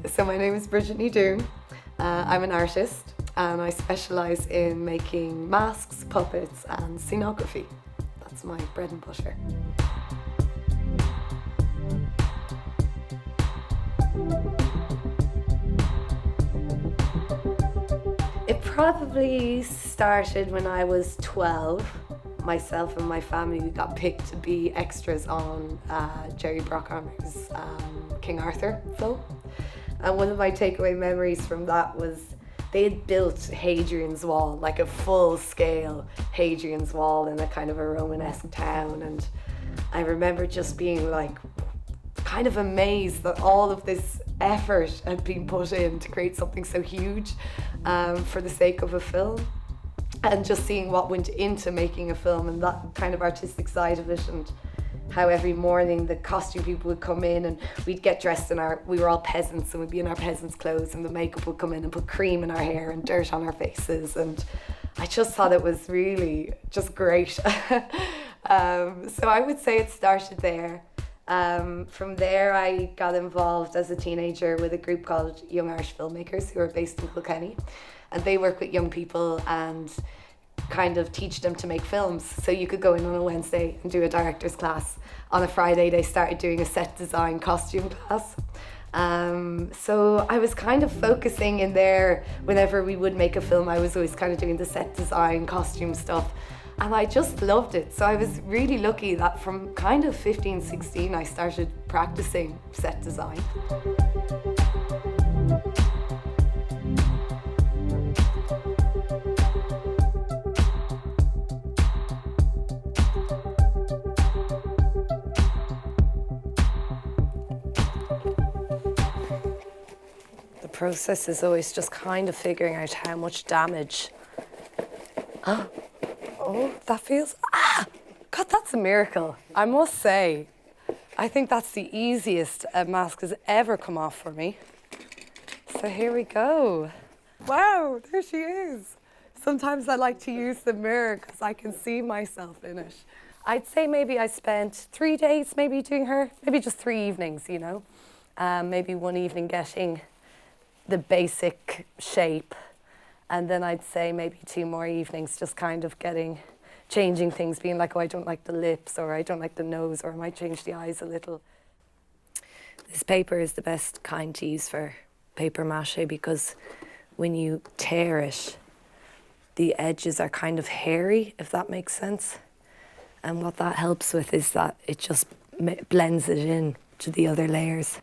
So my name is Bridget Dhuinn. I'm an artist and I specialise in making masks, puppets and scenography. That's my bread and butter. It probably started when I was 12. Myself and my family, we got picked to be extras on Jerry Bruckheimer's King Arthur film. And one of my takeaway memories from that was they had built Hadrian's Wall, like a full-scale Hadrian's Wall in a kind of a Romanesque town. And I remember just being like kind of amazed that all of this effort had been put in to create something so huge for the sake of a film. And just seeing what went into making a film and that kind of artistic side of it, and how every morning the costume people would come in and we'd get dressed in we were all peasants and we'd be in our peasants' clothes, and the makeup would come in and put cream in our hair and dirt on our faces, and I just thought it was really just great. So I would say it started there. From there I got involved as a teenager with a group called Young Irish Filmmakers who are based in Kilkenny, and they work with young people and kind of teach them to make films. So you could go in on a Wednesday and do a director's class. On a Friday they started doing a set design costume class. So I was kind of focusing in there. Whenever we would make a film, I was always kind of doing the set design, costume stuff. And I just loved it. So I was really lucky that from kind of 15, 16, I started practicing set design. The process is always just kind of figuring out how much damage. Oh, that feels, God, that's a miracle. I must say, I think that's the easiest a mask has ever come off for me. So here we go. Wow, there she is. Sometimes I like to use the mirror because I can see myself in it. I'd say maybe I spent 3 days maybe doing her, maybe just 3 evenings, you know. Maybe one evening getting the basic shape, and then I'd say maybe 2 more evenings just kind of changing things, being like, oh, I don't like the lips, or I don't like the nose, or I might change the eyes a little. This paper is the best kind to use for paper mache because when you tear it, the edges are kind of hairy, if that makes sense. And what that helps with is that it just blends it in to the other layers.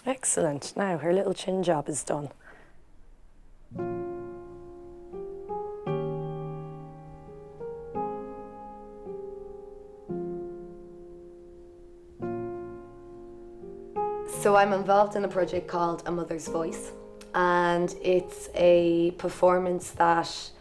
Excellent. Now her little chin job is done. So I'm involved in a project called A Mother's Voice, and it's a performance that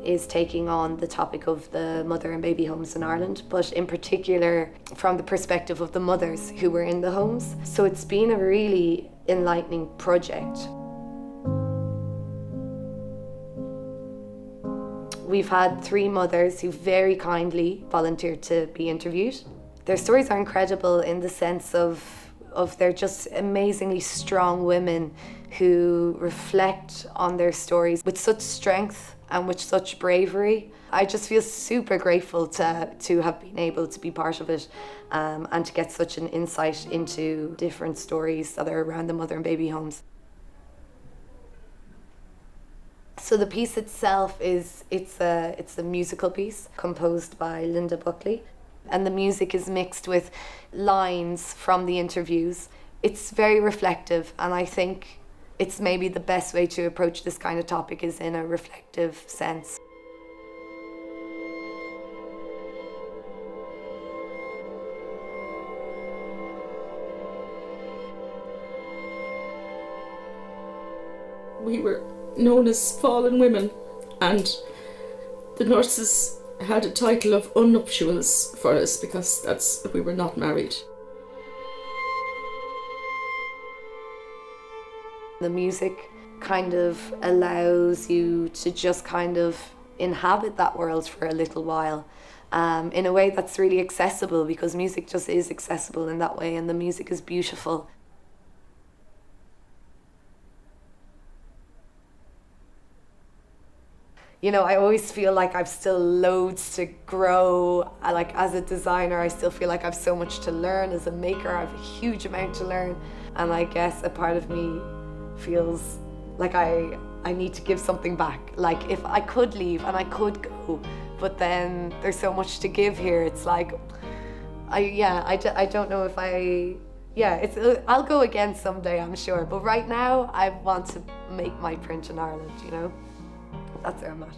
is taking on the topic of the mother and baby homes in Ireland, but in particular from the perspective of the mothers who were in the homes. So it's been a really enlightening project. We've had 3 mothers who very kindly volunteered to be interviewed. Their stories are incredible in the sense of they're just amazingly strong women who reflect on their stories with such strength and with such bravery. I just feel super grateful to have been able to be part of it and to get such an insight into different stories that are around the mother and baby homes. So the piece itself it's a musical piece composed by Linda Buckley, and the music is mixed with lines from the interviews. It's very reflective, and I think it's maybe the best way to approach this kind of topic is in a reflective sense. We were known as fallen women, and the nurses had a title of unnuptials for us because we were not married. The music kind of allows you to just kind of inhabit that world for a little while, in a way that's really accessible, because music just is accessible in that way, and the music is beautiful. You know, I always feel like I've still loads to grow. Like as a designer, I still feel like I've so much to learn. As a maker, I have a huge amount to learn. And I guess a part of me feels like I need to give something back. Like if I could leave and I could go, but then there's so much to give here. It's like, I don't know if I'll go again someday, I'm sure. But right now, I want to make my print in Ireland, you know? That's where I'm at.